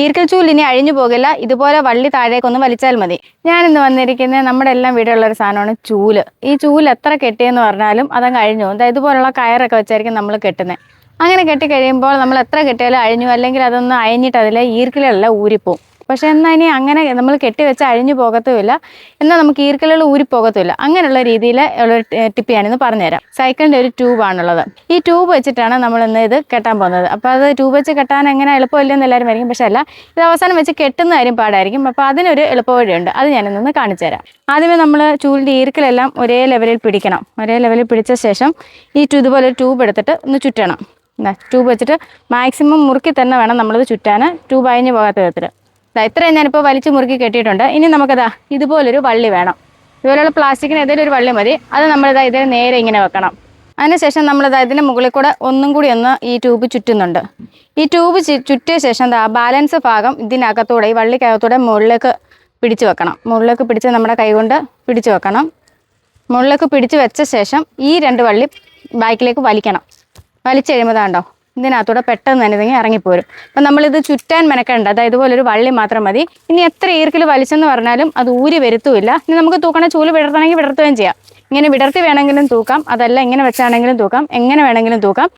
ഈർക്കൽ ചൂൽ ഇനി അഴിഞ്ഞു പോകില്ല. ഇതുപോലെ വള്ളി താഴേക്കൊന്ന് വലിച്ചാൽ മതി. ഞാനിന്ന് വന്നിരിക്കുന്നത് നമ്മുടെ എല്ലാം വീടുള്ള ഒരു സാധനമാണ് ചൂല്. ഈ ചൂല് എത്ര കെട്ടിയെന്ന് പറഞ്ഞാലും അതങ്ങ് അഴിഞ്ഞു പോകും. ഇതുപോലുള്ള കയറൊക്കെ വെച്ചായിരിക്കും നമ്മൾ കെട്ടുന്നത്. അങ്ങനെ കെട്ടി കഴിയുമ്പോൾ നമ്മൾ എത്ര കെട്ടിയാലും അഴിഞ്ഞു, അല്ലെങ്കിൽ അതൊന്ന് അഴിഞ്ഞിട്ട് അതിലെ ഈർക്കിലെല്ലാം ഊരിപ്പോവും. പക്ഷെ എന്നാൽ ഇനി അങ്ങനെ നമ്മൾ കെട്ടിവെച്ച് അഴിഞ്ഞു പോകത്തുമില്ല, എന്നാൽ നമുക്ക് ഈർക്കലുകൾ ഊരിപ്പോകത്തുമില്ല. അങ്ങനെയുള്ള രീതിയിൽ ഉള്ള ടിപ്പ് ഞാനിന്ന് പറഞ്ഞുതരാം. സൈക്കിളിൻ്റെ ഒരു ട്യൂബാണുള്ളത്. ഈ ട്യൂബ് വെച്ചിട്ടാണ് നമ്മളിന്ന് ഇത് കെട്ടാൻ പോകുന്നത്. അപ്പോൾ അത് ട്യൂബ് വെച്ച് കെട്ടാൻ എങ്ങനെ എളുപ്പമില്ലെന്ന് എല്ലാവരും ആയിരിക്കും. പക്ഷേ അല്ല, ഇത് അവസാനം വെച്ച് കെട്ടുന്ന കാര്യം പാടായിരിക്കും. അപ്പോൾ അതിനൊരു എളുപ്പവഴിയുണ്ട്, അത് ഞാനിന്ന് കാണിച്ചു തരാം. ആദ്യമേ നമ്മൾ ചൂലിൻ്റെ ഈർക്കലെല്ലാം ഒരേ ലെവലിൽ പിടിക്കണം. ഒരേ ലെവലിൽ പിടിച്ച ശേഷം ഇതുപോലെ ഒരു ട്യൂബ് എടുത്തിട്ട് ഒന്ന് ചുറ്റണം. ട്യൂബ് വെച്ചിട്ട് മാക്സിമം മുറുക്കി തന്നെ വേണം നമ്മളിത് ചുറ്റാൻ, ട്യൂബ് അഴിഞ്ഞു പോകാത്ത വിധത്തിൽ. ഇത്രയും ഞാനിപ്പോൾ വലിച്ചു മുറുക്കി കെട്ടിയിട്ടുണ്ട്. ഇനി നമുക്കതാ ഇതുപോലൊരു വള്ളി വേണം. ഇതുപോലെയുള്ള പ്ലാസ്റ്റിക്കിന് ഏതെങ്കിലും ഒരു വള്ളി മതി. അത് നമ്മളിതാ ഇതിന് നേരെ ഇങ്ങനെ വെക്കണം. അതിനുശേഷം നമ്മളിതാ ഇതിൻ്റെ മുകളിൽ കൂടെ ഒന്നും കൂടി ഒന്ന് ഈ ട്യൂബ് ചുറ്റുന്നുണ്ട്. ഈ ട്യൂബ് ചുറ്റിയ ശേഷം ബാലൻസ് ഭാഗം ഇതിനകത്തൂടെ, ഈ വള്ളിക്കകത്തൂടെ മുകളിലേക്ക് പിടിച്ചു വെക്കണം. മുകളിലേക്ക് പിടിച്ച് നമ്മുടെ കൈ കൊണ്ട് പിടിച്ചു വെക്കണം. മുകളിലേക്ക് പിടിച്ചു വെച്ച ശേഷം ഈ 2 വള്ളി ബാക്കിലേക്ക് വലിക്കണം. വലിച്ചു കഴിയുമ്പോൾ കണ്ടോ, ഇതിനകത്തൂടെ പെട്ടെന്ന് തന്നെ ഇതെങ്കിൽ ഇറങ്ങിപ്പോരും. അപ്പം നമ്മളിത് ചുറ്റാൻ മെനക്കണ്ട. അതായത് ഇതുപോലൊരു വള്ളി മാത്രം മതി. ഇനി എത്ര ഈർക്കിൽ വലിച്ചെന്ന് പറഞ്ഞാലും അത് ഊരി വരുത്തുമില്ല. ഇനി നമുക്ക് തൂക്കണ ചൂല് വിടർത്തണമെങ്കിൽ വിടർത്തുകയും ചെയ്യാം. ഇങ്ങനെ വിടർത്തി വേണമെങ്കിലും തൂക്കാം, അതല്ല ഇങ്ങനെ വെച്ചാണെങ്കിലും തൂക്കാം, എങ്ങനെ വേണമെങ്കിലും തൂക്കാം.